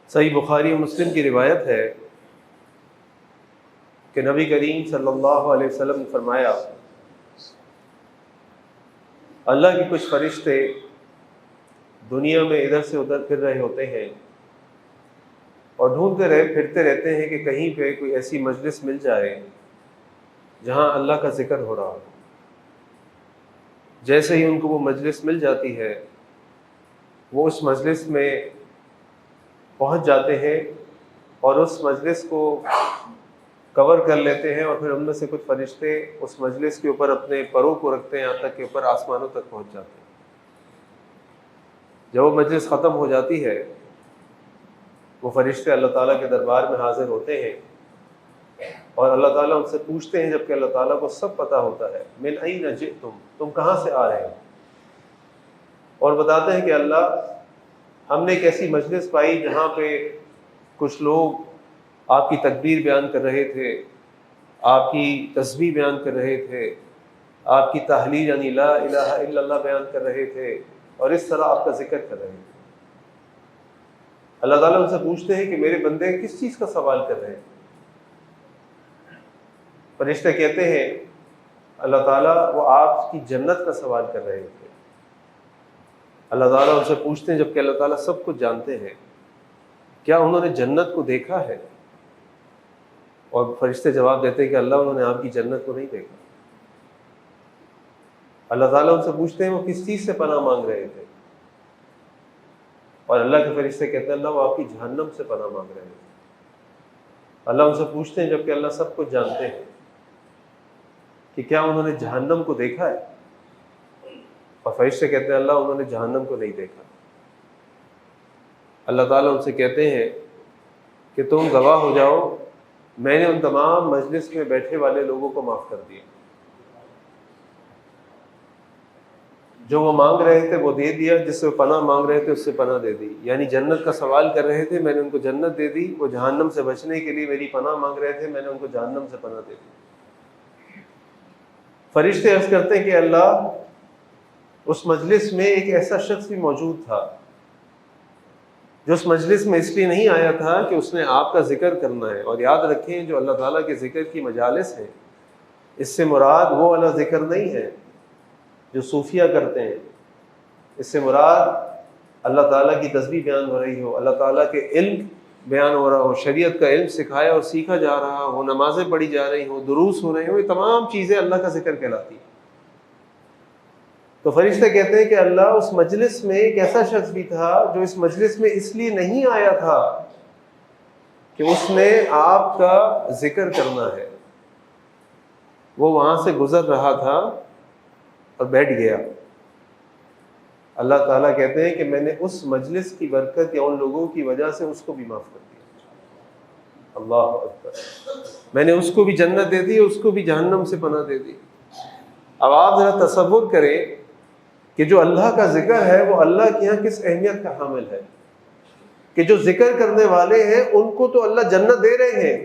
صحیح بخاری و مسلم کی روایت ہے کہ نبی کریم صلی اللہ علیہ وسلم نے فرمایا، اللہ کے کچھ فرشتے دنیا میں ادھر سے ادھر پھر رہے ہوتے ہیں اور پھرتے رہتے ہیں کہ کہیں پہ کوئی ایسی مجلس مل جائے جہاں اللہ کا ذکر ہو رہا ہو۔ جیسے ہی ان کو وہ مجلس مل جاتی ہے، وہ اس مجلس میں پہنچ جاتے ہیں اور اس مجلس کو کور کر لیتے ہیں، اور پھر ان میں سے کچھ فرشتے اس مجلس کے اوپر اپنے پروں کو رکھتے ہیں یہاں تک کہ اوپر آسمانوں تک پہنچ جاتے ہیں۔ جب وہ مجلس ختم ہو جاتی ہے، وہ فرشتے اللہ تعالیٰ کے دربار میں حاضر ہوتے ہیں اور اللہ تعالیٰ ان سے پوچھتے ہیں، جبکہ اللہ تعالیٰ کو سب پتہ ہوتا ہے، من این جئتم، تم کہاں سے آ رہے ہو؟ اور بتاتے ہیں کہ اللہ، ہم نے ایک ایسی مجلس پائی جہاں پہ کچھ لوگ آپ کی تکبیر بیان کر رہے تھے، آپ کی تسبیح بیان کر رہے تھے، آپ کی تحلیل یعنی لا الہ الا اللہ بیان کر رہے تھے، اور اس طرح آپ کا ذکر کر رہے تھے۔ اللہ تعالیٰ ان سے پوچھتے ہیں کہ میرے بندے کس چیز کا سوال کر رہے ہیں؟ فرشتے کہتے ہیں اللہ تعالیٰ وہ آپ کی جنت کا سوال کر رہے تھے۔ اللہ تعالیٰ ان سے پوچھتے ہیں، جبکہ اللہ تعالیٰ سب کچھ جانتے ہیں، کیا انہوں نے جنت کو دیکھا ہے؟ اور فرشتے جواب دیتے ہیں کہ اللہ، انہوں نے آپ کی جنت کو نہیں دیکھا۔ اللہ تعالیٰ ان سے پوچھتے ہیں وہ کس چیز سے پناہ مانگ رہے تھے؟ اور اللہ کے فرشتے کہتے ہیں اللہ، وہ آپ کی جہنم سے پناہ مانگ رہے تھے۔ اللہ ان سے پوچھتے ہیں، جبکہ اللہ سب کچھ جانتے ہیں، کہ کیا انہوں نے جہنم کو دیکھا ہے؟ اور فرشتے کہتے ہیں اللہ، انہوں نے جہنم کو نہیں دیکھا۔ اللہ تعالیٰ ان سے کہتے ہیں کہ تم گواہ ہو جاؤ، میں نے ان تمام مجلس میں بیٹھے والے لوگوں کو معاف کر دیا، جو وہ مانگ رہے تھے وہ دے دیا، جس سے وہ پناہ مانگ رہے تھے اس سے پناہ دے دی، یعنی جنت کا سوال کر رہے تھے میں نے ان کو جنت دے دی، وہ جہنم سے بچنے کے لیے میری پناہ مانگ رہے تھے میں نے ان کو جہنم سے پناہ دے دی۔ فرشتے عرض کرتے ہیں کہ اللہ، اس مجلس میں ایک ایسا شخص بھی موجود تھا جو اس مجلس میں اس لیے نہیں آیا تھا کہ اس نے آپ کا ذکر کرنا ہے، اور یاد رکھیں جو اللہ تعالیٰ کے ذکر کی مجالس ہیں، اس سے مراد وہ والا ذکر نہیں ہے جو صوفیہ کرتے ہیں، اس سے مراد اللہ تعالیٰ کی تسبیح بیان ہو رہی ہو، اللہ تعالیٰ کے علم بیان ہو رہا ہو، شریعت کا علم سکھایا اور سیکھا جا رہا ہو، نمازیں پڑھی جا رہی ہوں، دروس ہو رہے ہوں، یہ تمام چیزیں اللہ کا ذکر کہلاتی ہیں۔ تو فرشتے کہتے ہیں کہ اللہ، اس مجلس میں ایک ایسا شخص بھی تھا جو اس مجلس میں اس لیے نہیں آیا تھا کہ اس نے آپ کا ذکر کرنا ہے، وہ وہاں سے گزر رہا تھا اور بیٹھ گیا۔ اللہ تعالیٰ کہتے ہیں کہ میں نے اس مجلس کی برکت یا ان لوگوں کی وجہ سے اس کو بھی معاف کر دیا۔ اللہ اکبر، میں نے اس کو بھی جنت دے دی، اس کو بھی جہنم سے پناہ دے دی۔ اب آپ ذرا تصور کریں کہ جو اللہ کا ذکر ہے وہ اللہ کے یہاں کس اہمیت کا حامل ہے، کہ جو ذکر کرنے والے ہیں ان کو تو اللہ جنت دے رہے ہیں،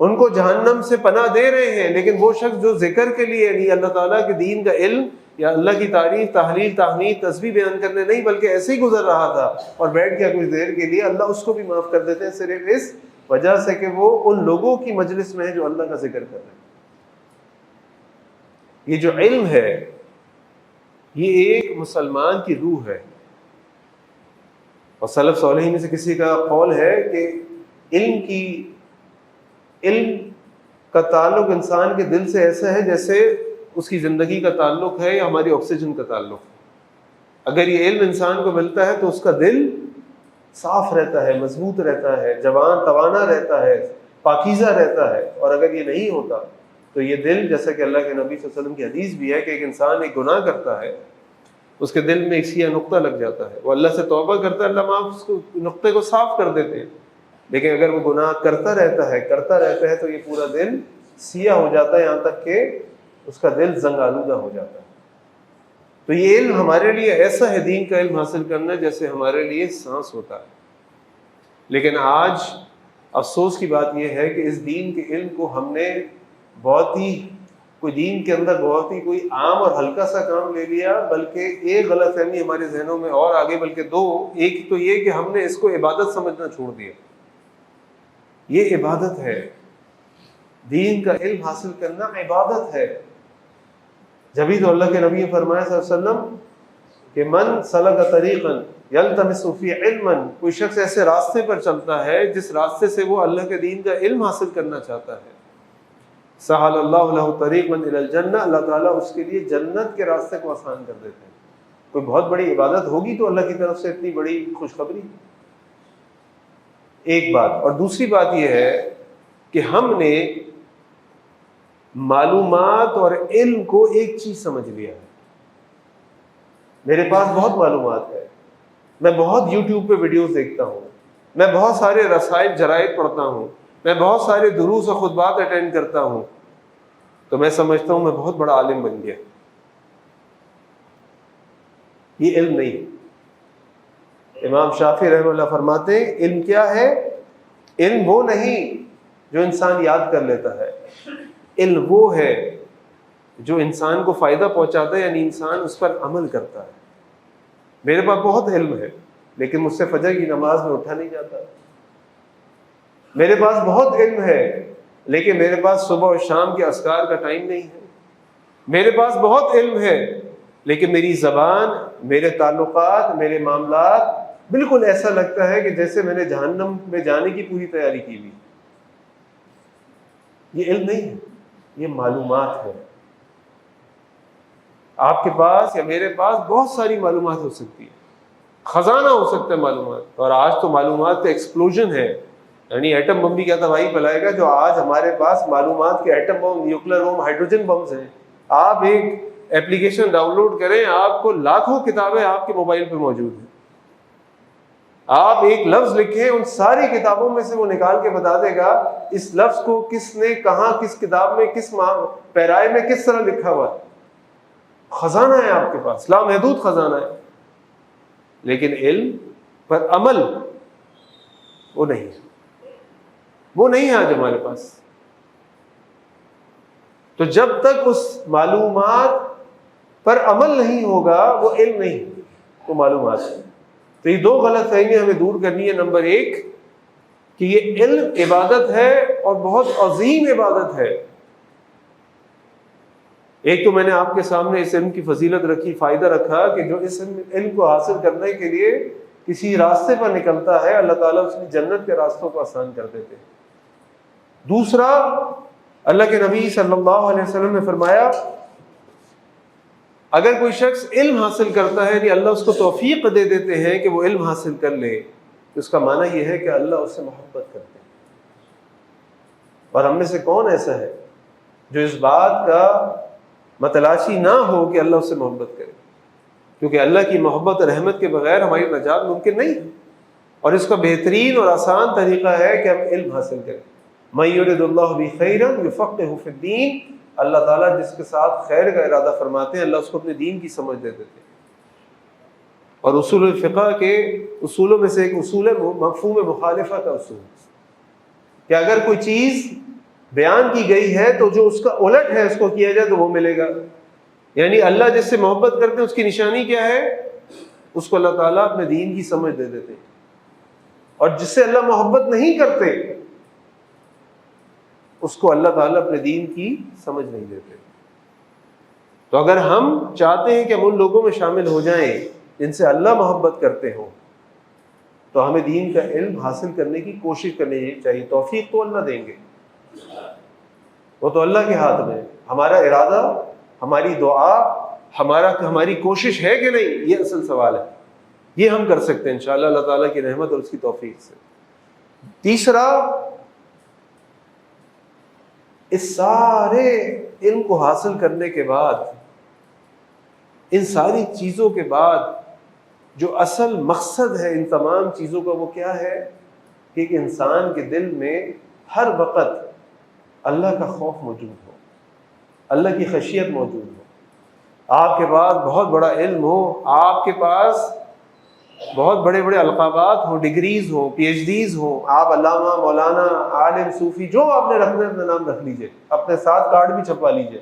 ان کو جہنم سے پناہ دے رہے ہیں، لیکن وہ شخص جو ذکر کے لیے یعنی اللہ تعالیٰ کے دین کا علم یا اللہ کی تعریف، تحلیل، تحمید، تسبیح بیان کرنے نہیں بلکہ ایسے ہی گزر رہا تھا اور بیٹھ گیا کچھ دیر کے لیے، اللہ اس کو بھی معاف کر دیتے ہیں صرف اس وجہ سے کہ وہ ان لوگوں کی مجلس میں ہے جو اللہ کا ذکر کر رہے ہیں۔ یہ جو علم ہے یہ ایک مسلمان کی روح ہے، اور سلف صالحین میں سے کسی کا قول ہے کہ علم کا تعلق انسان کے دل سے ایسا ہے جیسے اس کی زندگی کا تعلق ہے یا ہماری آکسیجن کا تعلق ہے۔ اگر یہ علم انسان کو ملتا ہے تو اس کا دل صاف رہتا ہے، مضبوط رہتا ہے، جوان توانا رہتا ہے، پاکیزہ رہتا ہے، اور اگر یہ نہیں ہوتا تو یہ دل، جیسا کہ اللہ کے نبی صلی اللہ علیہ وسلم کی حدیث بھی ہے کہ ایک انسان ایک گناہ کرتا ہے، اس کے دل میں ایک سیاہ نقطہ لگ جاتا ہے، وہ اللہ سے توبہ کرتا ہے، اللہ معاف اس کو نقطے کو صاف کر دیتے ہیں، لیکن اگر وہ گناہ کرتا رہتا ہے تو یہ پورا دل سیاہ ہو جاتا ہے، یہاں تک کہ اس کا دل زنگ آلودہ ہو جاتا ہے۔ تو یہ علم ہمارے لیے ایسا ہے، دین کا علم حاصل کرنا جیسے ہمارے لیے سانس ہوتا ہے، لیکن آج افسوس کی بات یہ ہے کہ اس دین کے علم کو ہم نے بہت ہی کوئی دین کے اندر بہت ہی کوئی عام اور ہلکا سا کام لے لیا، بلکہ ایک غلط فہمی ہمارے ذہنوں میں اور آگے، بلکہ دو. ایک تو یہ کہ ہم نے اس کو عبادت سمجھنا چھوڑ دیا. یہ عبادت ہے، دین کا علم حاصل کرنا عبادت ہے. جبھی تو اللہ کے نبی نے فرمایا صلی اللہ علیہ وسلم کہ من سلک طریقا یلتمس فیہ علما، کوئی شخص ایسے راستے پر چلتا ہے جس راستے سے وہ اللہ کے دین کا علم حاصل کرنا چاہتا ہے، سہل اللہ لہ طریقا الی الجنہ، اللہ تعالیٰ اس کے لیے جنت کے راستے کو آسان کر دیتے ہیں. کوئی بہت بڑی عبادت ہوگی تو اللہ کی طرف سے اتنی بڑی خوشخبری. ایک بات. اور دوسری بات یہ ہے کہ ہم نے معلومات اور علم کو ایک چیز سمجھ لیا ہے. میرے پاس بہت معلومات ہے، میں بہت یوٹیوب پہ ویڈیوز دیکھتا ہوں، میں بہت سارے رسائل جرائد پڑھتا ہوں، میں بہت سارے دروس و خطبات اٹینڈ کرتا ہوں، تو میں سمجھتا ہوں میں بہت بڑا عالم بن گیا. یہ علم نہیں. امام شافعی رحمہ اللہ فرماتے ہیں علم کیا ہے؟ علم وہ نہیں جو انسان یاد کر لیتا ہے، علم وہ ہے جو انسان کو فائدہ پہنچاتا ہے، یعنی انسان اس پر عمل کرتا ہے. میرے پاس بہت علم ہے لیکن مجھ سے فجر کی نماز میں اٹھا نہیں جاتا. میرے پاس بہت علم ہے لیکن میرے پاس صبح اور شام کے اذکار کا ٹائم نہیں ہے. میرے پاس بہت علم ہے لیکن میری زبان، میرے تعلقات، میرے معاملات بالکل ایسا لگتا ہے کہ جیسے میں نے جہنم میں جانے کی پوری تیاری کی ہوئی. یہ علم نہیں ہے، یہ معلومات ہے. آپ کے پاس یا میرے پاس بہت ساری معلومات ہو سکتی ہے، خزانہ ہو سکتا ہے معلومات. اور آج تو معلومات کا ایکسپلوژن ہے، یعنی ایٹم بم بھی کیا تباہی پلائے گا جو آج ہمارے پاس معلومات کے atom bomb, nuclear bomb, hydrogen bums ہیں. آپ ایک ایپلیکیشن ڈاؤن لوڈ کریں، آپ کو لاکھوں کتابیں آپ کے موبائل پہ موجود ہیں. آپ ایک لفظ لکھیں، ان ساری کتابوں میں سے وہ نکال کے بتا دے گا اس لفظ کو کس نے کہاں، کس کتاب میں، کس پیرائے میں کس طرح لکھا ہوا ہے. خزانہ ہے آپ کے پاس، لامحدود خزانہ ہے. لیکن علم پر عمل وہ نہیں ہے، وہ نہیں ہے آج ہمارے پاس. تو جب تک اس معلومات پر عمل نہیں ہوگا وہ علم نہیں، وہ معلومات ہے. تو یہ دو غلط فہمیاں ہمیں دور کرنی ہے. نمبر ایک کہ یہ علم عبادت ہے اور بہت عظیم عبادت ہے. ایک تو میں نے آپ کے سامنے اس علم کی فضیلت رکھی، فائدہ رکھا کہ جو اس علم کو حاصل کرنے کے لیے کسی راستے پر نکلتا ہے اللہ تعالیٰ اس کی جنت کے راستوں کو آسان کر دیتے ہیں. دوسرا، اللہ کے نبی صلی اللہ علیہ وسلم نے فرمایا اگر کوئی شخص علم حاصل کرتا ہے کہ اللہ اس کو توفیق دے دیتے ہیں کہ وہ علم حاصل کر لے، تو اس کا معنی یہ ہے کہ اللہ اس سے محبت کرتے ہیں. اور ہم میں سے کون ایسا ہے جو اس بات کا متلاشی نہ ہو کہ اللہ اس سے محبت کرے؟ کیونکہ اللہ کی محبت اور رحمت کے بغیر ہماری نجات ممکن نہیں ہے. اور اس کا بہترین اور آسان طریقہ ہے کہ ہم علم حاصل کریں. مَن یرد اللہ بہ خیرا یفقہہ فی الدین، اللہ تعالیٰ جس کے ساتھ خیر کا ارادہ فرماتے ہیں اللہ اس کو اپنے دین کی سمجھ دے دیتے ہیں. اور اصول الفقہ کے اصولوں میں سے ایک اصول ہے مفہوم مخالفہ کا اصول، کہ اگر کوئی چیز بیان کی گئی ہے تو جو اس کا الٹ ہے اس کو کیا جائے تو وہ ملے گا. یعنی اللہ جس سے محبت کرتے ہیں اس کی نشانی کیا ہے؟ اس کو اللہ تعالیٰ اپنے دین کی سمجھ دے دیتے ہیں. اور جس سے اللہ محبت نہیں کرتے اس کو اللہ تعالیٰ اپنے دین کی سمجھ نہیں دیتے. تو اگر ہم چاہتے ہیں کہ ہم ان لوگوں میں شامل ہو جائیں جن سے اللہ محبت کرتے ہوں تو ہمیں دین کا علم حاصل کرنے کی کوشش کرنی چاہیے. توفیق تو اللہ دیں گے، وہ تو اللہ کے ہاتھ میں. ہمارا ارادہ، ہماری دعا، ہماری کوشش ہے کہ نہیں، یہ اصل سوال ہے. یہ ہم کر سکتے ہیں انشاءاللہ اللہ تعالیٰ کی رحمت اور اس کی توفیق سے. تیسرا، اس سارے علم کو حاصل کرنے کے بعد، ان ساری چیزوں کے بعد جو اصل مقصد ہے ان تمام چیزوں کا وہ کیا ہے؟ کہ ایک انسان کے دل میں ہر وقت اللہ کا خوف موجود ہو، اللہ کی خشیت موجود ہو. آپ کے پاس بہت بڑا علم ہو، آپ کے پاس بہت بڑے بڑے القابات ہوں، ڈگریز ہوں، پی ایچ ڈیز ہوں، آپ علامہ، مولانا، عالم، صوفی، جو آپ نے رکھنا ہے اپنا نام رکھ لیجئے، اپنے ساتھ کارڈ بھی چھپوا لیجئے.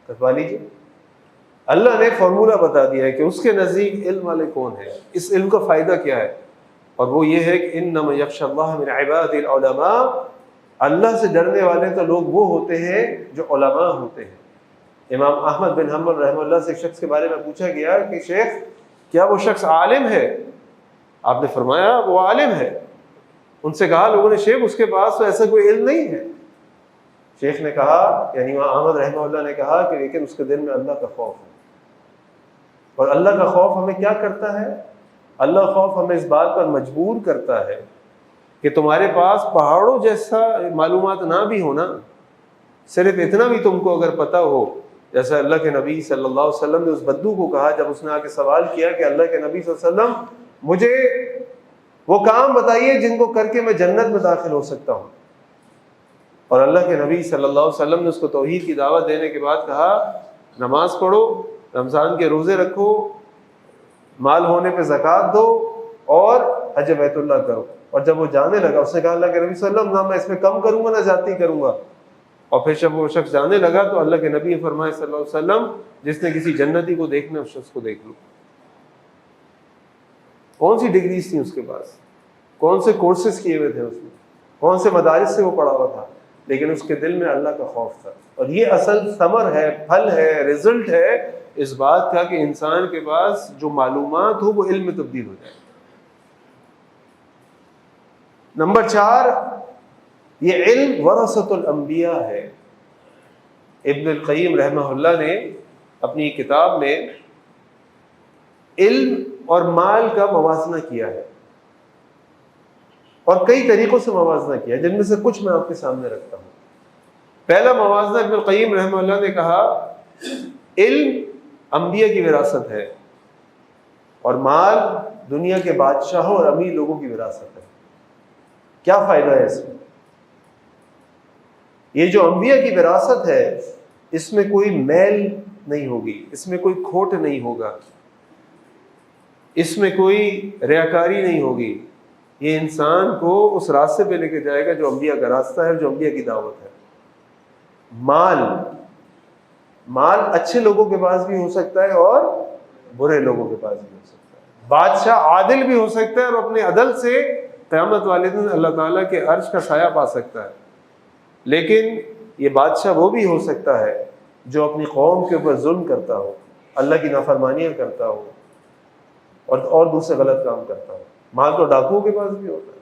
کتوا لیجیے. اللہ نے فارمولہ بتا دیا ہے کہ اس کے نزدیک علم والے کون ہیں, اس علم کا فائدہ کیا ہے, اور وہ یہ ہے کہ انما یخشی اللہ من عباد العلماء, اللہ سے ڈرنے والے تو لوگ وہ ہوتے ہیں جو علماء ہوتے ہیں. امام احمد بن حنبل رحمہ اللہ سے ایک شخص کے بارے میں پوچھا گیا کہ شیخ کیا وہ شخص عالم ہے؟ آپ نے فرمایا وہ عالم ہے. ان سے کہا لوگوں نے شیخ اس کے پاس تو ایسا کوئی علم نہیں ہے. شیخ نے کہا, یعنی امام احمد رحمہ اللہ نے کہا کہ لیکن اس کے دل میں اللہ کا خوف ہے. اور اللہ کا خوف ہمیں کیا کرتا ہے؟ اللہ خوف ہمیں اس بات پر مجبور کرتا ہے کہ تمہارے پاس پہاڑوں جیسا معلومات نہ بھی ہونا, صرف اتنا بھی تم کو اگر پتہ ہو, جیسا اللہ کے نبی صلی اللہ علیہ وسلم نے اس بدو کو کہا جب اس نے آ کے سوال کیا کہ اللہ کے نبی صلی اللہ علیہ وسلم مجھے وہ کام بتائیے جن کو کر کے میں جنت میں داخل ہو سکتا ہوں. اور اللہ کے نبی صلی اللہ علیہ وسلم نے اس کو توحید کی دعوت دینے کے بعد کہا نماز پڑھو, رمضان کے روزے رکھو, مال ہونے پہ زکوٰۃ دو اور حج بیت اللہ کرو. اور جب وہ جانے لگا اس نے کہا اللہ کے نبی صلی اللہ علیہ وسلم نہ میں اس میں کم کروں گا نہ زیادتی کروں گا. اور پھر جب وہ شخص جانے لگا تو اللہ کے نبی فرمائے صلی اللہ علیہ وسلم جس نے کسی جنتی کو دیکھنا اس شخص کو دیکھ لو. کون سی ڈگریز تھیں اس کے پاس, کون سے کورسز کیے ہوئے تھے اس نے, کون سے مدارس سے وہ پڑھا ہوا تھا, لیکن اس کے دل میں اللہ کا خوف تھا. اور یہ اصل ثمر ہے, پھل ہے, رزلٹ ہے اس بات کا کہ انسان کے پاس جو معلومات ہو وہ علم میں تبدیل ہو جائے. نمبر 4, یہ علم ورثۃ الانبیاء ہے. ابن القیم رحمہ اللہ نے اپنی کتاب میں علم اور مال کا موازنہ کیا ہے, اور کئی طریقوں سے موازنہ کیا ہے, جن میں سے کچھ میں آپ کے سامنے رکھتا ہوں. پہلا موازنہ ابن القیم رحمہ اللہ نے کہا علم انبیاء کی وراثت ہے اور مال دنیا کے بادشاہوں اور امیر لوگوں کی وراثت ہے. کیا فائدہ ہے اس میں؟ یہ جو انبیاء کی وراثت ہے اس میں کوئی میل نہیں ہوگی, اس میں کوئی کھوٹ نہیں ہوگا, اس میں کوئی ریاکاری نہیں ہوگی. یہ انسان کو اس راستے پہ لے کے جائے گا جو انبیاء کا راستہ ہے, جو انبیاء کی دعوت ہے. مال اچھے لوگوں کے پاس بھی ہو سکتا ہے اور برے لوگوں کے پاس بھی ہو سکتا ہے. بادشاہ عادل بھی ہو سکتا ہے اور اپنے عدل سے قیامت والے دن اللہ تعالیٰ کے عرش کا سایہ پا سکتا ہے. لیکن یہ بادشاہ وہ بھی ہو سکتا ہے جو اپنی قوم کے اوپر ظلم کرتا ہو, اللہ کی نافرمانیاں کرتا ہو اور دوسرے غلط کام کرتا ہو. مال تو ڈاکوؤں کے پاس بھی ہوتا ہے.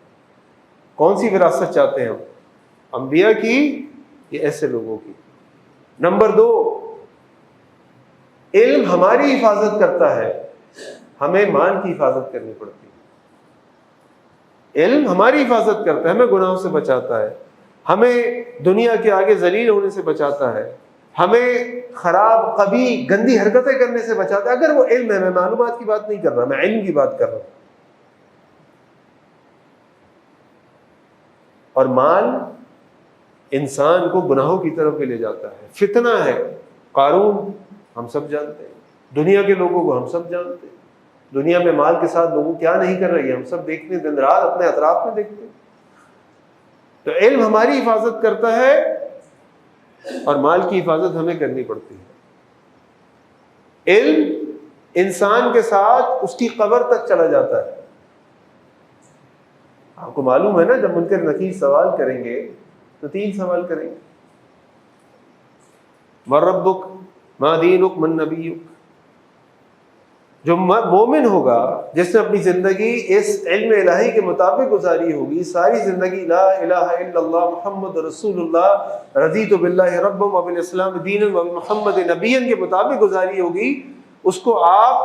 کون سی وراثت چاہتے ہیں ہم, انبیاء کی یا ایسے لوگوں کی؟ نمبر 2, علم ہماری حفاظت کرتا ہے, ہمیں مال کی حفاظت کرنی پڑتی ہے. علم ہماری حفاظت کرتا ہے, ہمیں گناہوں سے بچاتا ہے, ہمیں دنیا کے آگے ذلیل ہونے سے بچاتا ہے, ہمیں خراب قبیح گندی حرکتیں کرنے سے بچاتا ہے. اگر وہ علم ہے, میں معلومات کی بات نہیں کر رہا, میں علم کی بات کر رہا ہوں. اور مال انسان کو گناہوں کی طرف بھی لے جاتا ہے. فتنہ ہے, قارون ہم سب جانتے ہیں, دنیا کے لوگوں کو ہم سب جانتے ہیں, دنیا میں مال کے ساتھ لوگوں کیا نہیں کر رہی ہے ہم سب دیکھتے ہیں, دن رات اپنے اطراف میں دیکھتے ہیں. تو علم ہماری حفاظت کرتا ہے اور مال کی حفاظت ہمیں کرنی پڑتی ہے. علم انسان کے ساتھ اس کی قبر تک چلا جاتا ہے. آپ کو معلوم ہے نا, جب منکر نکیر سوال کریں گے تو 3 سوال کریں گے, من ربک, ما دینک, من نبیک. جو مومن ہوگا جس نے اپنی زندگی اس علم الہی کے مطابق گزاری ہوگی, ساری زندگی لا الہ الا اللہ محمد رسول اللہ رضیت باللہ ربا وبالاسلام دینا وبمحمد نبیا کے مطابق گزاری ہوگی, اس کو آپ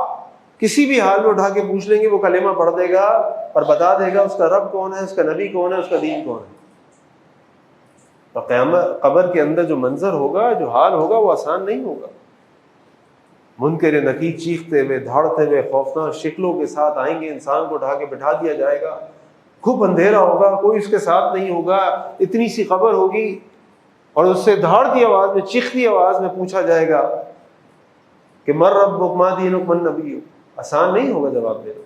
کسی بھی حال میں اٹھا کے پوچھ لیں گے, وہ کلمہ پڑھ دے گا اور بتا دے گا اس کا رب کون ہے, اس کا نبی کون ہے, اس کا دین کون ہے. اور قیامت قبر کے اندر جو منظر ہوگا, جو حال ہوگا, وہ آسان نہیں ہوگا. منکر نکیر چیختے ہوئے, دھاڑتے ہوئے, خوفناک شکلوں کے ساتھ آئیں گے, انسان کو اٹھا کے بٹھا دیا جائے گا, خوب اندھیرا ہوگا, کوئی اس کے ساتھ نہیں ہوگا, اتنی سی قبر ہوگی, اور اس سے دھاڑتی آواز میں, چیختی آواز میں پوچھا جائے گا کہ من ربک, ما دینک, من نبیک. آسان نہیں ہوگا جواب دینا.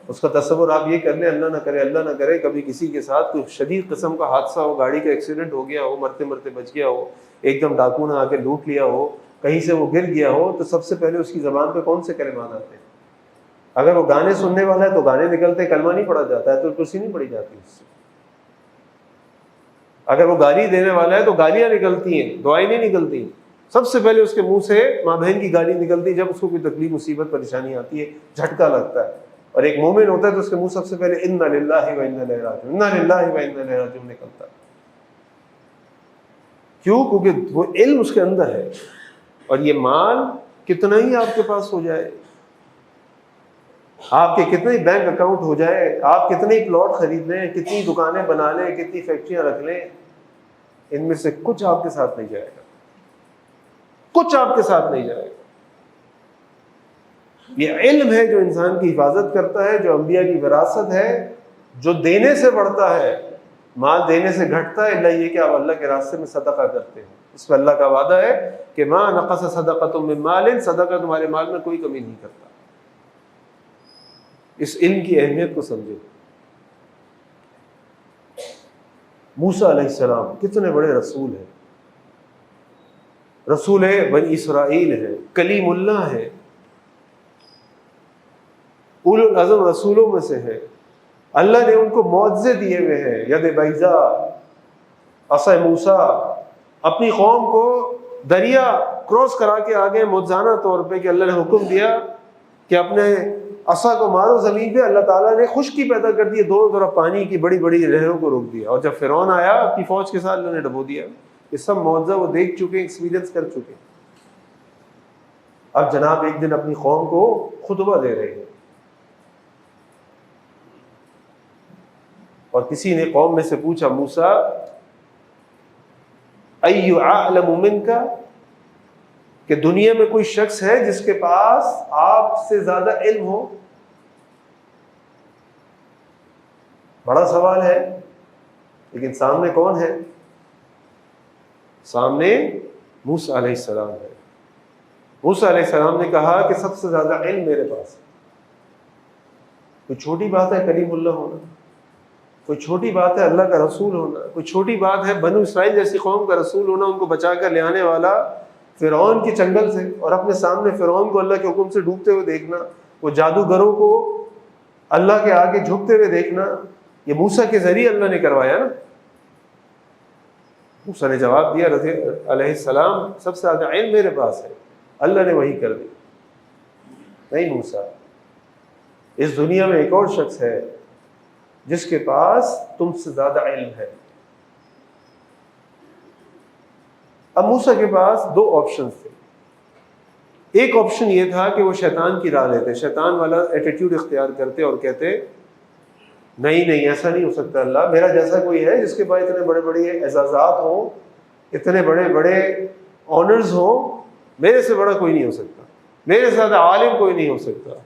اس کا تصور آپ یہ کر لیں، اللہ نہ کرے کبھی کسی کے ساتھ کوئی شدید قسم کا حادثہ ہو، گاڑی کا ایکسیڈنٹ ہو گیا ہو، مرتے مرتے بچ گیا ہو، ایک دم ڈاکو نے آ کے لوٹ لیا ہو، کہیں سے وہ گر گیا ہو، تو سب سے پہلے اس کی زبان پہ کون سے کلمات آتے ہیں؟ اگر وہ گانے سننے والا ہے تو گانے نکلتے، کلمہ نہیں پڑھا جاتا ہے تو کرسی نہیں پڑھی جاتی اس سے۔ اگر وہ گالی دینے والا ہے تو گالیاں نکلتی ہیں، دعائیں نہیں نکلتی۔ سب سے پہلے اس کے منہ سے ماں بہن کی گالی نکلتی ہے جب اس کو کوئی تکلیف مصیبت پریشانی آتی ہے، جھٹکا لگتا ہے۔ اور ایک مومن ہوتا ہے تو اس کے منہ سب سے پہلے انا للہ و انا الیہ راجعون، انا للہ و انا الیہ راجعون نکلتا ہے۔ کیوں؟ کیونکہ وہ علم اس کے اندر ہے۔ اور یہ مال کتنا ہی آپ کے پاس ہو جائے، آپ کے کتنے بینک اکاؤنٹ ہو جائے، آپ کتنے پلاٹ خرید لیں، کتنی دکانیں بنا لیں، کتنی فیکٹریاں رکھ لیں، ان میں سے کچھ آپ کے ساتھ نہیں جائے گا، کچھ آپ کے ساتھ نہیں جائے گا۔ یہ علم ہے جو انسان کی حفاظت کرتا ہے، جو انبیاء کی وراثت ہے، جو دینے سے بڑھتا ہے، مال دینے سے گھٹتا ہے اللہ یہ کہ آپ اللہ کے راستے میں صدقہ کرتے ہیں۔ اس پہ اللہ کا وعدہ ہے کہ ما نقص صدقۃ من مال، صدقہ تمہارے مال میں کوئی کمی نہیں کرتا۔ اس علم کی اہمیت کو سمجھو۔ موسیٰ علیہ السلام کتنے بڑے رسول ہیں، رسول بنی اسرائیل ہے، کلیم اللہ ہے، اولو العزم رسولوں میں سے ہے۔ اللہ نے ان کو معجزے دیے ہوئے ہیں، ید بیضا، عصا موسیٰ، اپنی قوم کو دریا کراس کرا کے آگے معجزانہ طور پہ کہ اللہ نے حکم دیا کہ اپنے عصا کو مارو زمین پہ، اللہ تعالیٰ نے خشکی پیدا کر دی، دونوں طرف پانی کی بڑی بڑی لہروں کو روک دیا، اور جب فرعون آیا اپنی فوج کے ساتھ اللہ نے ڈبو دیا۔ یہ سب معجزہ وہ دیکھ چکے، ایکسپیرینس کر چکے۔ اب جناب ایک دن اپنی قوم کو خطبہ دے رہے ہیں، اور کسی نے قوم میں سے پوچھا موسیٰ ای اعلم منک، کہ دنیا میں کوئی شخص ہے جس کے پاس آپ سے زیادہ علم ہو؟ بڑا سوال ہے، لیکن سامنے کون ہے؟ سامنے موسیٰ علیہ السلام ہے۔ موسیٰ علیہ السلام نے کہا کہ سب سے زیادہ علم میرے پاس ہے۔ کوئی چھوٹی بات ہے کلیم اللہ ہونا، کوئی چھوٹی بات ہے اللہ کا رسول ہونا، کوئی چھوٹی بات ہے بنو اسرائیل جیسی قوم کا رسول ہونا، ان کو بچا کر لے آنے والا فرعون کی چنگل سے، اور اپنے سامنے فرعون کو اللہ کے حکم سے ڈوبتے ہوئے دیکھنا، وہ جادوگروں کو اللہ کے آگے جھکتے ہوئے دیکھنا، یہ موسیٰ کے ذریعے اللہ نے کروایا نا۔ موسیٰ نے جواب دیا علیہ السلام سب سے زیادہ علم میرے پاس ہے، اللہ نے وہی کر دی۔ نہیں موسیٰ، اس دنیا میں ایک اور شخص ہے جس کے پاس تم سے زیادہ علم ہے۔ اب موسیٰ کے پاس دو آپشنز تھے۔ ایک آپشن یہ تھا کہ وہ شیطان کی راہ لیتے، شیطان والا ایٹیٹیوڈ اختیار کرتے اور کہتے نہیں ایسا نہیں ہو سکتا، اللہ میرا جیسا کوئی ہے جس کے پاس اتنے بڑے بڑے اعزازات ہوں، اتنے بڑے بڑے آنرز ہوں، میرے سے بڑا کوئی نہیں ہو سکتا، میرے سے زیادہ عالم کوئی نہیں ہو سکتا۔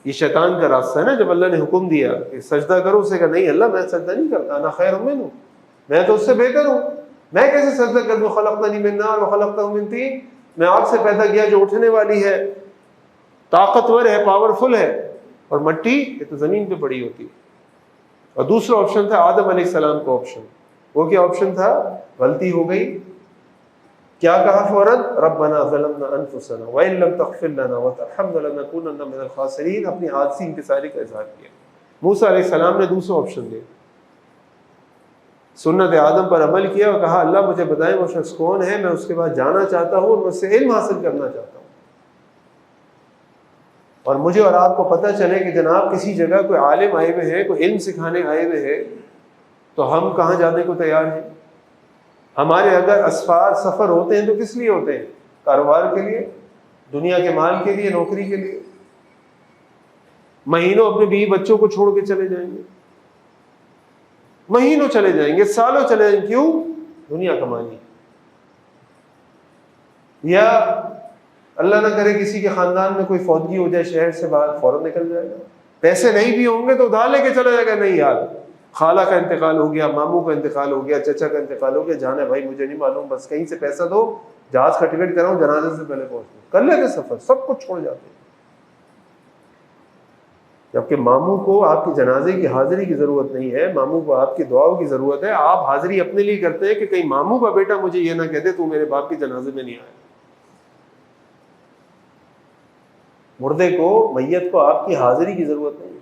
یہ شیطان کا راستہ ہے نا۔ جب اللہ نے حکم دیا کہ سجدہ کرو، اسے کہا نہیں اللہ میں سجدہ نہیں کرتا، انا خیر منہ، میں تو اس سے بہتر ہوں، میں کیسے سجدہ کر دوں؟ خلقتنی من نار وخلقتہ من طین، میں آگ سے پیدا کیا جو اٹھنے والی ہے، طاقتور ہے، پاورفل ہے، اور مٹی یہ تو زمین پہ پڑی ہوتی ہے۔ اور دوسرا آپشن تھا آدم علیہ السلام کا آپشن۔ وہ کیا آپشن تھا؟ غلطی ہو گئی، کیا کہا فوراً؟ ربنا ظلمنا انفسنا وان لم تغفر لنا وترحمنا لنکونن من الخاسرین، اپنی عاجزی انکساری کا اظہار کیا۔ موسیٰ علیہ السلام نے دوسرا آپشن دیا، سنت آدم پر عمل کیا اور کہا اللہ مجھے بتائیں وہ شخص کون ہے، میں اس کے پاس جانا چاہتا ہوں اور مجھ سے علم حاصل کرنا چاہتا ہوں، اور مجھے اور آپ کو پتہ چلے کہ جناب کسی جگہ کوئی عالم آئے ہوئے ہیں، کوئی علم سکھانے آئے ہوئے ہیں، تو ہم کہاں جانے کو تیار ہیں؟ ہمارے اگر اسفار سفر ہوتے ہیں تو کس لیے ہوتے ہیں؟ کاروبار کے لیے، دنیا کے مال کے لیے، نوکری کے لیے۔ مہینوں اپنے بیوی بچوں کو چھوڑ کے چلے جائیں گے، مہینوں چلے جائیں گے، سالوں چلے جائیں گے، کیوں؟ دنیا کمانی۔ یا اللہ نہ کرے کسی کے خاندان میں کوئی فوتگی ہو جائے، شہر سے باہر فوراً نکل جائے گا، پیسے نہیں بھی ہوں گے تو ادھار لے کے چلا جائے گا، نہیں یار خالہ کا انتقال ہو گیا، ماموں کا انتقال ہو گیا، چچا کا انتقال ہو گیا، جانا ہے بھائی مجھے نہیں معلوم، بس کہیں سے پیسہ دو، جہاز کا ٹکٹ کراؤں، جنازے سے پہلے پہنچ کر لیتے سفر، سب کچھ چھوڑ جاتے ہیں۔ جبکہ ماموں کو آپ کی جنازے کی حاضری کی ضرورت نہیں ہے، ماموں کو آپ کی دعاؤں کی ضرورت ہے. آپ حاضری اپنے لیے کرتے ہیں کہ کہیں ماموں کا بیٹا مجھے یہ نہ کہتے تو میرے باپ کے جنازے میں نہیں آیا. مردے کو، میت کو آپ کی حاضری کی ضرورت نہیں ہے،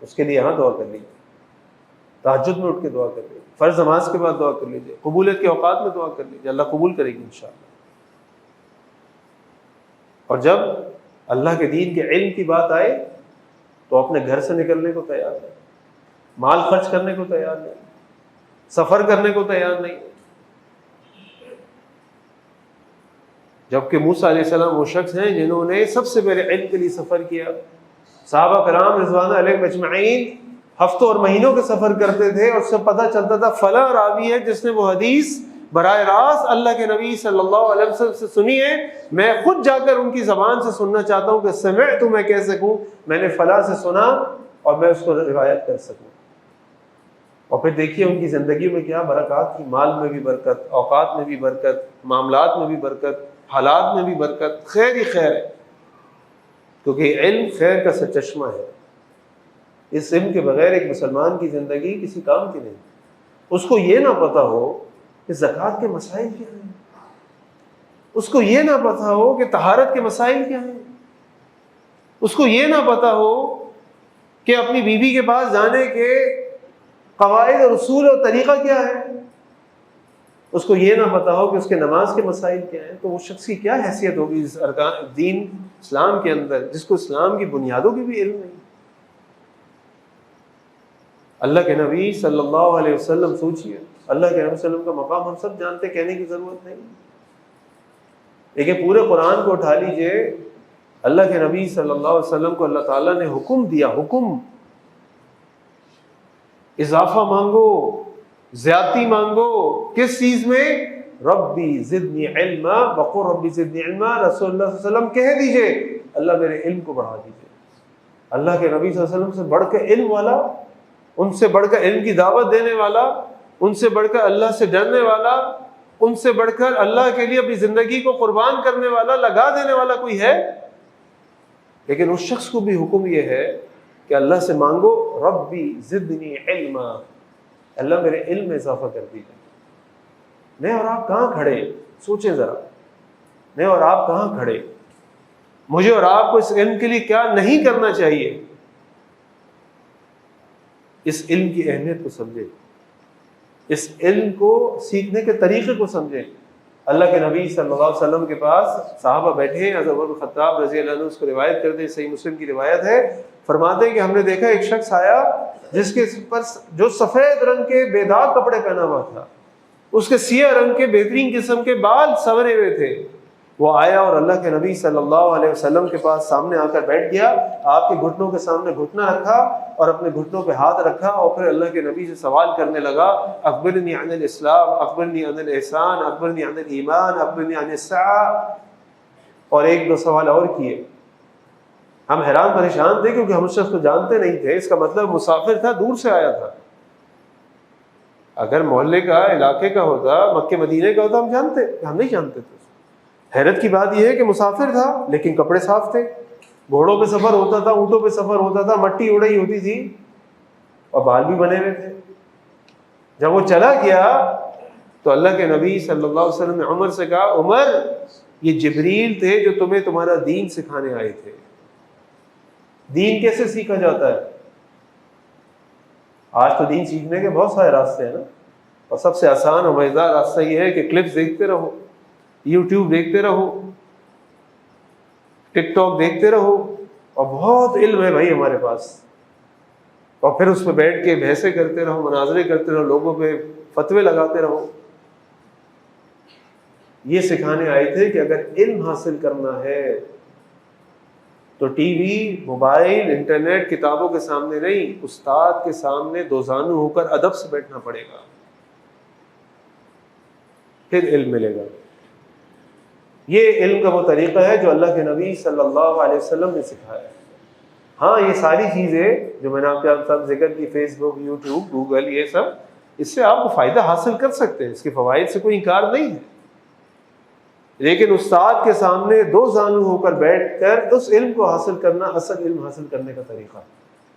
اس کے لیے یہاں دعا کر لیجیے، تہجد میں اٹھ کے دعا کر لیجیے، فرض نماز کے بعد دعا کر لیجیے، قبولیت کے اوقات میں دعا کر لیجیے، اللہ قبول کرے گی انشاءاللہ. اور جب اللہ کے دین کے علم کی بات آئے تو اپنے گھر سے نکلنے کو تیار نہیں، مال خرچ کرنے کو تیار نہیں، سفر کرنے کو تیار نہیں. جبکہ موسیٰ علیہ السلام وہ شخص ہیں جنہوں نے سب سے پہلے علم کے لیے سفر کیا. صحابہ کرام رضوان علیہم اجمعین ہفتوں اور مہینوں کے سفر کرتے تھے، اور اس سے پتہ چلتا تھا فلاں راوی ہے جس نے وہ حدیث براہ راست اللہ کے نبی صلی اللہ علیہ وسلم سے سنی ہے، میں خود جا کر ان کی زبان سے سننا چاہتا ہوں کہ سمعت میں کہہ سکوں میں نے فلاں سے سنا اور میں اس کو روایت کر سکوں. اور پھر دیکھیے ان کی زندگی میں کیا برکات تھی، مال میں بھی برکت، اوقات میں بھی برکت، معاملات میں بھی برکت، حالات میں بھی برکت، خیر ہی خیر ہے. کیونکہ علم خیر کا سرچشمہ ہے. اس علم کے بغیر ایک مسلمان کی زندگی کسی کام کی نہیں. اس کو یہ نہ پتہ ہو کہ زکوٰۃ کے مسائل کیا ہیں، اس کو یہ نہ پتہ ہو کہ طہارت کے مسائل کیا ہیں، اس کو یہ نہ پتہ ہو کہ اپنی بیوی کے پاس جانے کے قواعد اور اصول اور طریقہ کیا ہے، اس کو یہ نہ پتہ ہو کہ اس کے نماز کے مسائل کیا ہیں، تو وہ شخص کی کیا حیثیت ہوگی اس ارکان دین اسلام کے اندر جس کو اسلام کی بنیادوں کی بھی علم نہیں. اللہ کے نبی صلی اللہ علیہ وسلم، سوچئے اللہ کے نبی صلی اللہ علیہ وسلم کا مقام ہم سب جانتے، کہنے کی ضرورت نہیں. لیکن پورے قرآن کو اٹھا لیجئے، اللہ کے نبی صلی اللہ علیہ وسلم کو اللہ تعالیٰ نے حکم دیا، حکم اضافہ مانگو، زیادتی مانگو، کس چیز میں؟ ربی زدنی علما، وقل ربی زدنی علما. رسول اللہ صلی اللہ علیہ وسلم کہہ دیجئے اللہ میرے علم کو بڑھا دیجئے. اللہ کے نبی صلی اللہ علیہ وسلم سے بڑھ کر علم والا، ان سے بڑھ کر علم کی دعوت دینے والا، ان سے بڑھ کر اللہ سے ڈرنے والا، ان سے بڑھ کر اللہ کے لیے اپنی زندگی کو قربان کرنے والا، لگا دینے والا کوئی ہے؟ لیکن اس شخص کو بھی حکم یہ ہے کہ اللہ سے مانگو ربی زدنی علما، اللہ میرے علم میں اضافہ کر دیجیے. میں اور آپ کہاں کھڑے؟ سوچیں ذرا، میں اور آپ کہاں کھڑے؟ مجھے اور آپ کو اس علم کے لیے کیا نہیں کرنا چاہیے؟ اس علم کی اہمیت کو سمجھیں، اس علم کو سیکھنے کے طریقے کو سمجھیں. اللہ کے نبی صلی اللہ علیہ وسلم کے پاس صحابہ بیٹھے ہیں، حضرت عمر بن خطاب رضی اللہ عنہ اس کو روایت کرتے ہیں، صحیح مسلم کی روایت ہے، فرماتے ہیں کہ ہم نے دیکھا ایک شخص آیا جس کے پر جو سفید رنگ کے بے داغ کپڑے پہنا ہوا تھا، اس کے سیاہ رنگ کے بہترین قسم کے بال سنورے ہوئے تھے. وہ آیا اور اللہ کے نبی صلی اللہ علیہ وسلم کے پاس سامنے آ کر بیٹھ گیا، آپ کے گھٹنوں کے سامنے گھٹنا رکھا اور اپنے گھٹنوں پہ ہاتھ رکھا، اور پھر اللہ کے نبی سے سوال کرنے لگا، اخبرنی عن الاسلام، اخبرنی عن الاحسان، اخبرنی عن الایمان، اخبرنی عن الساعہ، اور ایک دو سوال اور کیے. ہم حیران پریشان تھے کیونکہ ہم اس شخص کو جانتے نہیں تھے. اس کا مطلب مسافر تھا، دور سے آیا تھا. اگر محلے کا، علاقے کا ہوتا، مکے مدینے کا ہوتا، ہم جانتے، ہم نہیں جانتے تھے. حیرت کی بات یہ ہے کہ مسافر تھا لیکن کپڑے صاف تھے، گھوڑوں پہ سفر ہوتا تھا، اونٹوں پہ سفر ہوتا تھا، مٹی اڑی ہوتی تھی اور بال بھی بنے ہوئے تھے. جب وہ چلا گیا تو اللہ کے نبی صلی اللہ علیہ وسلم نے عمر سے کہا، عمر یہ جبریل تھے جو تمہیں تمہارا دین سکھانے آئے تھے. دین کیسے سیکھا جاتا ہے؟ آج تو دین سیکھنے کے بہت سارے راستے ہیں نا، اور سب سے آسان اور مزیدار راستہ یہ ہے کہ کلپس دیکھتے رہو، یوٹیوب دیکھتے رہو، ٹک ٹاک دیکھتے رہو، اور بہت علم ہے بھائی ہمارے پاس، اور پھر اس پہ بیٹھ کے بحثیں کرتے رہو، مناظرے کرتے رہو، لوگوں پہ فتوے لگاتے رہو. یہ سکھانے آئے تھے کہ اگر علم حاصل کرنا ہے تو ٹی وی، موبائل، انٹرنیٹ، کتابوں کے سامنے نہیں، استاد کے سامنے دوزانو ہو کر ادب سے بیٹھنا پڑے گا، پھر علم ملے گا. یہ علم کا وہ طریقہ ہے جو اللہ کے نبی صلی اللہ علیہ وسلم نے سکھایا ہے. ہاں یہ ساری چیزیں جو میں نے آپ کے ساتھ ذکر کی، فیس بک، یوٹیوب، گوگل، یہ سب اس سے آپ کو فائدہ حاصل کر سکتے ہیں، اس کے فوائد سے کوئی انکار نہیں ہے. لیکن استاد کے سامنے دو زانو ہو کر بیٹھ کر اس علم کو حاصل کرنا اصل علم حاصل کرنے کا طریقہ ہے۔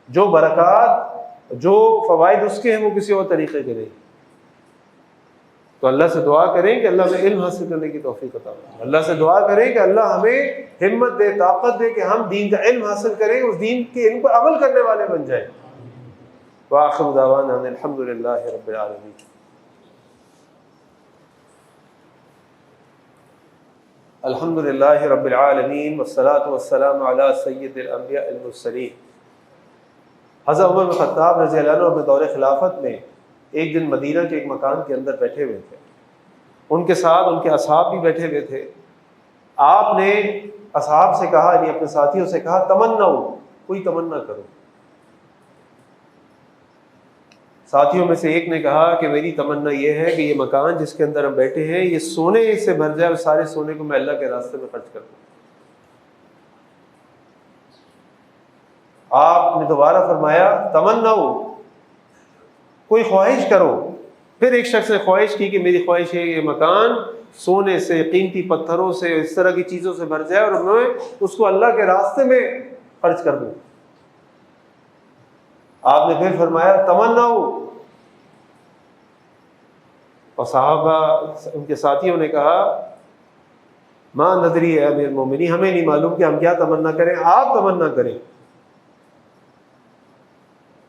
جو برکات، جو فوائد اس کے ہیں وہ کسی اور طریقے کے نہیں۔ تو اللہ سے دعا کریں کہ اللہ ہمیں علم حاصل کرنے کی توفیق عطا فرمائے۔ اللہ سے دعا کریں کہ اللہ ہمیں ہمت دے، طاقت دے کہ ہم دین کا علم حاصل کریں، اس دین کے علم پر عمل کرنے والے بن جائیں۔ وآخر دعوانا ان الحمد للہ رب العالمین۔ الحمد للہ رب العالمین والصلاة والسلام علی سید الانبیاء المرسلین۔ حضرت عمر بن خطاب رضی اللہ عنہ اپنے دور خلافت میں ایک دن مدینہ کے ایک مکان کے اندر بیٹھے ہوئے تھے، ان کے ساتھ ان کے اصحاب بھی بیٹھے ہوئے تھے۔ آپ نے اصحاب سے کہا، یعنی اپنے ساتھیوں سے کہا، تمناؤ، کوئی تمنا کرو۔ ساتھیوں میں سے ایک نے کہا کہ میری تمنا یہ ہے کہ یہ مکان جس کے اندر ہم بیٹھے ہیں یہ سونے سے بھر جائے اور سارے سونے کو میں اللہ کے راستے میں خرچ کر دوں۔ آپ نے دوبارہ فرمایا تمناؤ، کوئی خواہش کرو۔ پھر ایک شخص نے خواہش کی کہ میری خواہش ہے یہ مکان سونے سے، قیمتی پتھروں سے، اس طرح کی چیزوں سے بھر جائے اور میں اس کو اللہ کے راستے میں خرچ کر دوں۔ آپ نے پھر فرمایا تمناؤ، اور صحابہ ان کے ساتھیوں نے کہا ماں ندری ہے امیر المومنین، ہمیں نہیں معلوم کہ ہم کیا تمنا کریں، آپ تمنا کریں۔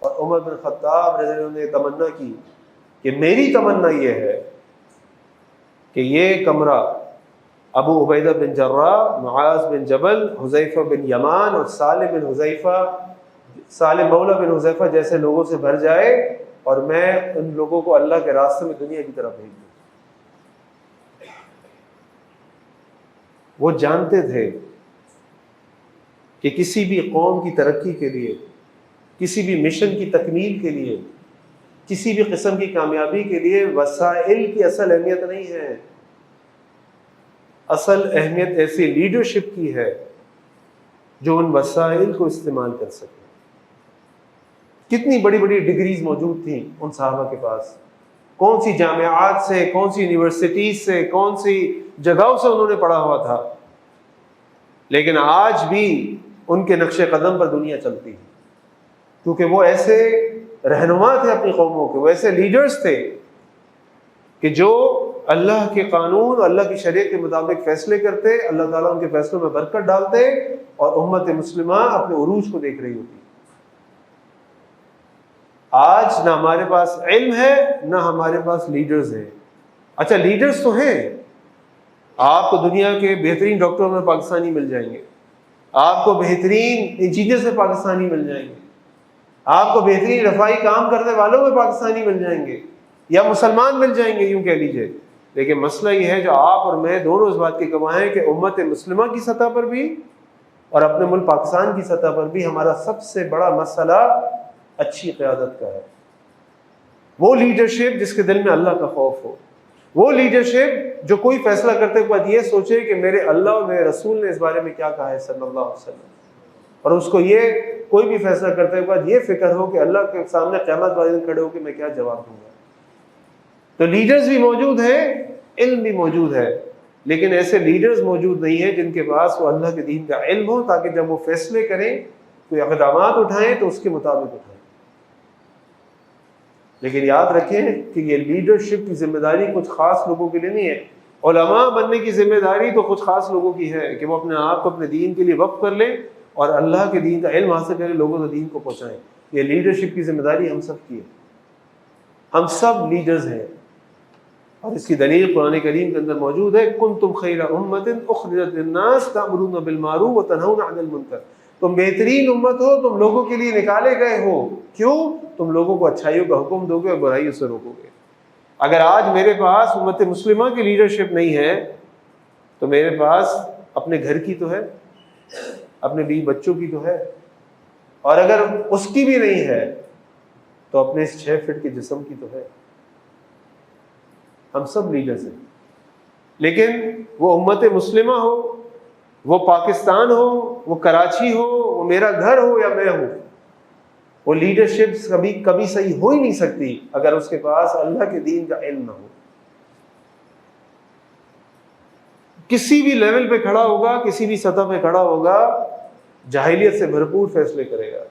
اور عمر بن خطاب رضی اللہ عنہ نے تمنا کی کہ میری تمنا یہ ہے کہ یہ کمرہ ابو عبیدہ بن جراح، معاذ بن جبل، حذیفہ بن یمان اور سالم مولا بن حذیفہ جیسے لوگوں سے بھر جائے اور میں ان لوگوں کو اللہ کے راستے میں دنیا کی طرف بھیج دوں۔ وہ جانتے تھے کہ کسی بھی قوم کی ترقی کے لیے، کسی بھی مشن کی تکمیل کے لیے، کسی بھی قسم کی کامیابی کے لیے وسائل کی اصل اہمیت نہیں ہے، اصل اہمیت ایسی لیڈرشپ کی ہے جو ان وسائل کو استعمال کر سکے۔ کتنی بڑی بڑی ڈگریز موجود تھیں ان صحابہ کے پاس، کون سی جامعات سے، کون سی یونیورسٹیز سے، کون سی جگہوں سے انہوں نے پڑھا ہوا تھا، لیکن آج بھی ان کے نقش قدم پر دنیا چلتی ہے، کیونکہ وہ ایسے رہنما تھے اپنی قوموں کے، وہ ایسے لیڈرز تھے کہ جو اللہ کے قانون، اللہ کی شریعت کے مطابق فیصلے کرتے، اللہ تعالیٰ ان کے فیصلوں میں برکت ڈالتے اور امت مسلمہ اپنے عروج کو دیکھ رہی ہوتی۔ آج نہ ہمارے پاس علم ہے نہ ہمارے پاس لیڈرز ہیں۔ اچھا لیڈرز تو ہیں، آپ کو دنیا کے بہترین ڈاکٹروں میں پاکستانی مل جائیں گے، آپ کو بہترین انجینئر سے پاکستانی مل جائیں گے، آپ کو بہترین رفائی کام کرنے والوں میں پاکستانی مل جائیں گے یا مسلمان مل جائیں گے، یوں کہہ لیجئے۔ لیکن مسئلہ یہ ہے جو آپ اور میں دونوں اس بات کی گواہ ہیں کہ امت مسلمہ کی سطح پر بھی اور اپنے ملک پاکستان کی سطح پر بھی ہمارا سب سے بڑا مسئلہ اچھی قیادت کا ہے۔ وہ لیڈرشپ جس کے دل میں اللہ کا خوف ہو، وہ لیڈرشپ جو کوئی فیصلہ کرتے وقت یہ سوچے کہ میرے اللہ اور میرے رسول نے اس بارے میں کیا کہا ہے صلی اللہ علیہ وسلم، اور اس کو یہ کوئی بھی فیصلہ کرتے وقت یہ فکر ہو کہ اللہ کے سامنے قیامت والے دن کھڑے ہو کہ میں کیا جواب دوں گا۔ تو لیڈرز بھی موجود ہیں، علم بھی موجود ہے، لیکن ایسے لیڈرز موجود نہیں ہیں جن کے پاس وہ اللہ کے دین کا علم ہو تاکہ جب وہ فیصلے کریں، کوئی اقدامات اٹھائیں تو اس کے مطابق اٹھائیں۔ لیکن یاد رکھیں کہ یہ لیڈرشپ کی ذمہ داری کچھ خاص لوگوں کے لیے نہیں ہے۔ علماء بننے کی ذمہ داری تو کچھ خاص لوگوں کی ہے کہ وہ اپنے آپ کو اپنے دین کے لیے وقف کر لیں اور اللہ کے دین کا علم حاصل کریں، لوگوں کو دین کو پہنچائیں۔ یہ لیڈرشپ کی ذمہ داری ہم سب کی ہے، ہم سب لیڈرز ہیں، اور اس کی دلیل قرآن کریم کے اندر موجود ہے، کنتم خیر امۃ اخرجت للناس تأمرون بالمعروف وتنہون عن المنکر، تم بہترین امت ہو، تم لوگوں کے لیے نکالے گئے ہو، کیوں؟ تم لوگوں کو اچھائیوں کا حکم دو گے اور برائیوں سے روکو گے۔ اگر آج میرے پاس امت مسلمہ کی لیڈرشپ نہیں ہے تو میرے پاس اپنے گھر کی تو ہے، اپنے بیوی بچوں کی تو ہے، اور اگر اس کی بھی نہیں ہے تو اپنے اس 6 فٹ کے جسم کی تو ہے۔ ہم سب لیڈرز ہیں، لیکن وہ امت مسلمہ ہو، وہ پاکستان ہو، وہ کراچی ہو، وہ میرا گھر ہو یا میں ہوں، وہ لیڈرشپ کبھی صحیح ہو ہی نہیں سکتی اگر اس کے پاس اللہ کے دین کا علم نہ ہو۔ کسی بھی لیول پہ کھڑا ہوگا، کسی بھی سطح پہ کھڑا ہوگا، جاہلیت سے بھرپور فیصلے کرے گا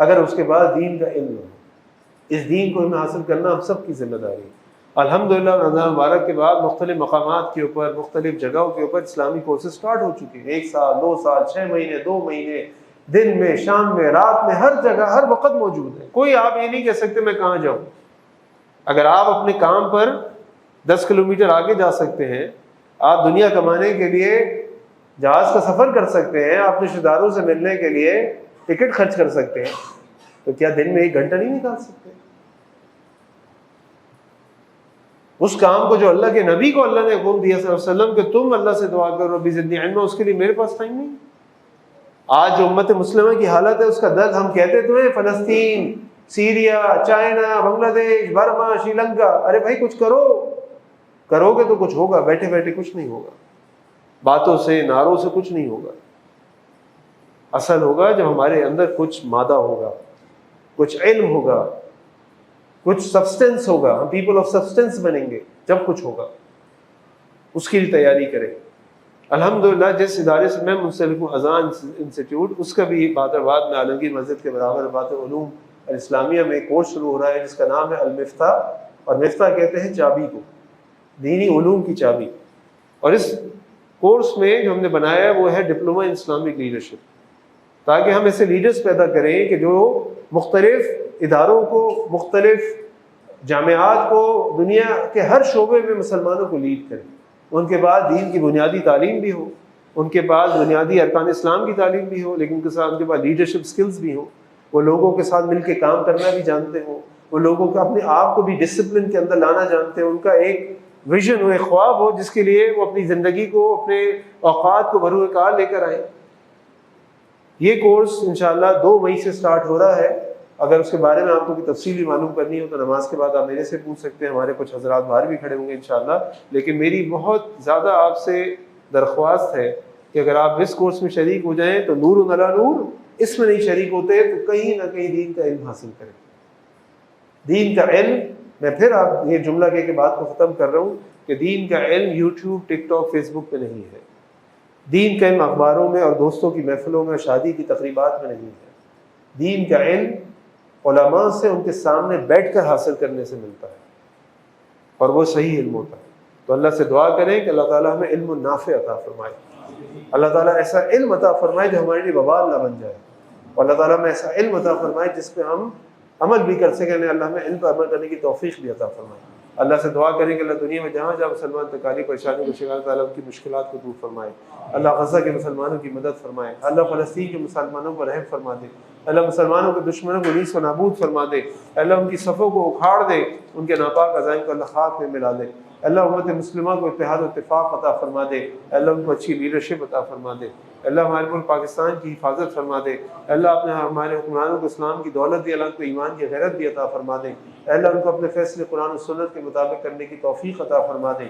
اگر اس کے بعد دین کا علم ہو۔ اس دین کو ہمیں حاصل کرنا ہم سب کی ذمہ داری ہے۔ الحمدللہ رمضان مبارک کے بعد مختلف مقامات کے اوپر، مختلف جگہوں کے اوپر اسلامی کورسز سٹارٹ ہو چکے ہیں، 1 سال 2 سال 6 مہینے 2 مہینے، دن میں شام میں رات میں، ہر جگہ ہر وقت موجود ہے۔ کوئی آپ یہ نہیں کہہ سکتے میں کہاں جاؤں۔ اگر آپ اپنے کام پر 10 کلومیٹر آگے جا سکتے ہیں، آپ دنیا کمانے کے لیے جہاز کا سفر کر سکتے ہیں، آپ رشتہ داروں سے ملنے کے لیے ٹکٹ خرچ کر سکتے ہیں، تو کیا دن میں 1 گھنٹہ نہیں نکال سکتے؟ اس کام کو جو اللہ کے نبی کو اللہ نے حکم دیا صلی اللہ علیہ وسلم کہ تم اللہ سے دعا کرو ربی زدنی علما، اس کے لیے میرے پاس ٹائم نہیں۔ آج جو امت مسلمہ کی حالت ہے اس کا درد ہم کہتے تو ہیں، فلسطین، سیریا، چائنا، بنگلہ دیش، برما، شری لنکا، ارے بھائی کچھ کرو، کرو گے تو کچھ ہوگا، بیٹھے بیٹھے کچھ نہیں ہوگا، باتوں سے نعروں سے کچھ نہیں ہوگا۔ اصل ہوگا جب ہمارے اندر کچھ مادہ ہوگا، کچھ علم ہوگا، کچھ سبسٹنس ہوگا، ہم پیپل آف سبسٹنس بنیں گے جب کچھ ہوگا، اس کی تیاری کریں۔ الحمدللہ جس ادارے سے میں منسلک ہوں، اذان انسٹیٹیوٹ، اس کا بھی بادرآباد میں عالمگیر مسجد کے برابر بات علوم الاسلامیہ میں ایک کورس شروع ہو رہا ہے جس کا نام ہے المفتاح، اور مفتاح کہتے ہیں چابی کو، دینی علوم کی چابی۔ اور اس کورس میں جو ہم نے بنایا ہے وہ ہے ڈپلومہ ان اسلامک لیڈرشپ، تاکہ ہم ایسے لیڈرز پیدا کریں کہ جو مختلف اداروں کو، مختلف جامعات کو، دنیا کے ہر شعبے میں مسلمانوں کو لیڈ کریں۔ ان کے بعد دین کی بنیادی تعلیم بھی ہو، ان کے پاس بنیادی ارکان اسلام کی تعلیم بھی ہو، لیکن ان کے ساتھ ان کے پاس لیڈرشپ سکلز بھی ہوں، وہ لوگوں کے ساتھ مل کے کام کرنا بھی جانتے ہوں، وہ لوگوں کو اپنے آپ کو بھی ڈسپلن کے اندر لانا جانتے ہیں، ان کا ایک ویژن ہو، ایک خواب ہو جس کے لیے وہ اپنی زندگی کو، اپنے اوقات کو بروئے کار لے کر آئیں۔ یہ کورس انشاءاللہ 2 مئی سے سٹارٹ ہو رہا ہے۔ اگر اس کے بارے میں آپ کو کوئی تفصیلی معلوم کرنی ہو تو نماز کے بعد آپ میرے سے پوچھ سکتے ہیں، ہمارے کچھ حضرات باہر بھی کھڑے ہوں گے انشاءاللہ۔ لیکن میری بہت زیادہ آپ سے درخواست ہے کہ اگر آپ اس کورس میں شریک ہو جائیں تو نور علی نور، اس میں نہیں شریک ہوتے تو کہیں نہ کہیں دین کا علم حاصل کریں۔ دین کا علم، میں پھر آپ یہ جملہ کہہ کے بات کو ختم کر رہا ہوں کہ دین کا علم یوٹیوب، ٹک ٹاک، فیس بک پہ نہیں ہے، دین کا علم اخباروں میں اور دوستوں کی محفلوں میں، شادی کی تقریبات میں نہیں ہے۔ دین کا علم علماء سے ان کے سامنے بیٹھ کر حاصل کرنے سے ملتا ہے، اور وہ صحیح علم ہوتا ہے۔ تو اللہ سے دعا کریں کہ اللہ تعالیٰ ہمیں علم نافع عطا فرمائے، اللہ تعالیٰ ایسا علم عطا فرمائے جو ہمارے لیے وبال نہ بن جائے، اور اللہ تعالیٰ ہمیں ایسا علم عطا فرمائے جس پہ ہم عمل بھی کر سکیں، اللہ ہمیں علم پر عمل کرنے کی توفیق بھی عطا فرمائے۔ اللہ سے دعا کریں کہ اللہ دنیا میں جہاں جہاں مسلمان تکالیف پریشانی کو شکار، تعالیٰ ان کی مشکلات کو دور فرمائے، اللہ غزہ کے مسلمانوں کی مدد فرمائے، اللہ فلسطین کے مسلمانوں پر رحم فرما دے، اللہ مسلمانوں کے دشمنوں کو نیست و نابود فرما دے، اللہ ان کی صفوں کو اکھاڑ دے، ان کے ناپاک عزائم کو اللہ خاک میں ملا دے، اللہ امت مسلمہ کو اتحاد و اتفاق عطا فرما دے، اللہ ان کو اچھی لیڈرشپ عطا فرما دے، اللہ ہمارے ملک پاکستان کی حفاظت فرما دے، اللہ اپنے ہمارے حکمرانوں کو اسلام کی دولت دی، اللہ ان کو ایمان کی غیرت بھی عطا فرما دے، اللہ ان کو اپنے فیصلے قرآن و سنت کے مطابق کرنے کی توفیق عطا فرما دے،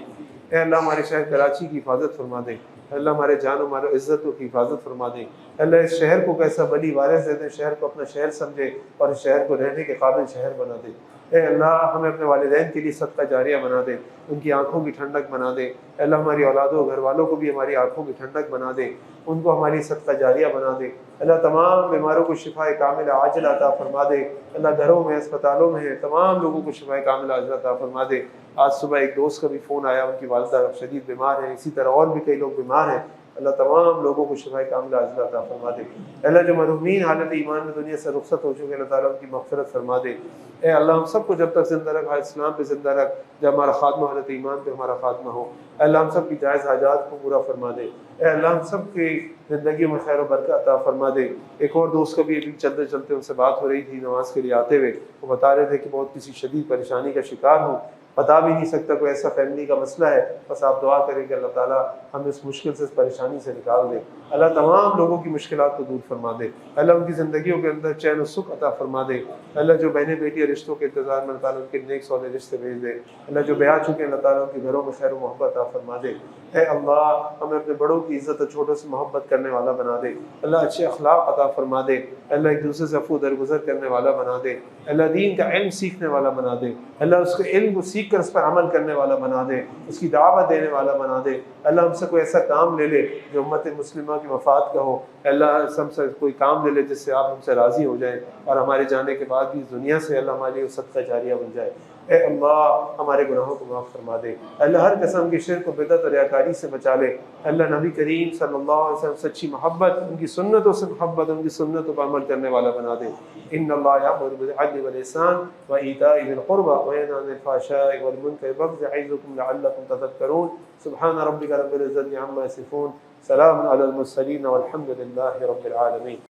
اے اللہ ہمارے شہر کراچی کی حفاظت فرما دے، اللہ ہمارے جان و مال و عزتوں کی حفاظت فرما دے، اللہ اس شہر کو کیسا ولی وارث دے دے، شہر کو اپنا شہر سمجھے اور اس شہر کو رہنے کے قابل شہر بنا دے، اے اللہ ہمیں اپنے والدین کے لیے صدقہ جاریہ بنا دے، ان کی آنکھوں کی ٹھنڈک بنا دے، اللہ ہماری اولادوں و گھر والوں کو بھی ہماری آنکھوں کی ٹھنڈک بنا دے، ان کو ہماری صدقہ جاریہ بنا دے، اللہ تمام بیماروں کو شفا کاملہ عاجلہ عطا فرما دے، اللہ گھروں میں، اسپتالوں میں ہیں تمام لوگوں کو شفا کاملہ عاجلہ عطا فرما دے۔ آج صبح ایک دوست کا بھی فون آیا، ان کی والدہ شدید بیمار ہیں، اسی طرح اور بھی کئی لوگ بیمار ہیں، اللہ تمام لوگوں کو شفا کاملہ عاجلہ عطا فرما دے۔ اللہ جو مرحومین حالت ایمان میں دنیا سے رخصت ہو چکے، اللہ تعالیٰ ان کی مغفرت فرما دے۔ اے اللہ ہم سب کو جب تک زندہ رکھ، حالت اسلام پہ زندہ رکھ، جب ہمارا خاتمہ حالت ایمان پہ ہمارا خاتمہ ہو، اے اللہ ہم سب کی جائز حاجات کو پورا فرما دے، اے اللہ ہم سب کی زندگی میں خیر و برکت عطا فرما دے۔ ایک اور دوست کا بھی ابھی چلتے چلتے ان سے بات ہو رہی تھی نماز کے لیے آتے ہوئے، وہ بتا رہے تھے کہ بہت کسی شدید پریشانی کا شکار ہوں، بتا بھی نہیں سکتا، کوئی ایسا فیملی کا مسئلہ ہے، بس آپ دعا کریں کہ اللہ تعالیٰ ہمیں اس مشکل سے، اس پریشانی سے نکال دے۔ اللہ تمام لوگوں کی مشکلات کو دور فرما دے۔ اللہ ان کی زندگیوں کے اندر چین و سکھ عطا فرما دے۔ اللہ جو بہنیں بیٹیاں رشتوں کے انتظار میں، اللہ تعالیٰ ان کے نیک صالح رشتے بھیج دے۔ اللہ جو بیاہ چکے ہیں، اللہ تعالیٰ ان کے گھروں میں خیر و محبت عطا فرما دے۔ اے اللہ ہمیں اپنے بڑوں کی عزت اور چھوٹوں سے محبت کرنے والا بنا دے۔ اللہ اچھے اخلاق عطا فرما دے۔ اللہ ایک دوسرے سے عفو درگزر کرنے والا بنا دے۔ اللہ دین کا علم سیکھنے والا بنا دے۔ اللہ اس کے علم کو سیکھ کر اس پر عمل کرنے والا بنا دے، اس کی دعوت دینے والا بنا دے۔ اللہ ہم سے کوئی ایسا کام لے لے جو امت مسلمہ کی مفاد کا ہو۔ اللہ ہم سے کوئی کام لے لے جس سے آپ ہم سے راضی ہو جائیں، اور ہمارے جانے کے بعد بھی اس دنیا سے اللہ ہمارے لیے صدقہ جاریہ بن جائے۔ اے اللہ ہمارے گناہوں کو معاف فرما دے۔ اللہ ہر قسم کی شرک و بدعت اور ریاکاری سے بچا لے۔ اللہ نبی کریم صلی اللہ علیہ وسلم سچی محبت، ان کی سنتوں سے محبت، ان کی سنتوں پر عمل کرنے والا بنا دے۔ ان اللہ یأمر بالعدل والإحسان وإيتاء ذی القربى وینہی عن الفحشاء والمنکر والبغی یعظکم لعلکم تذکرون۔ سبحان ربک رب العزة عما یصفون، سلام علی المرسلین والحمد للہ رب العالمین۔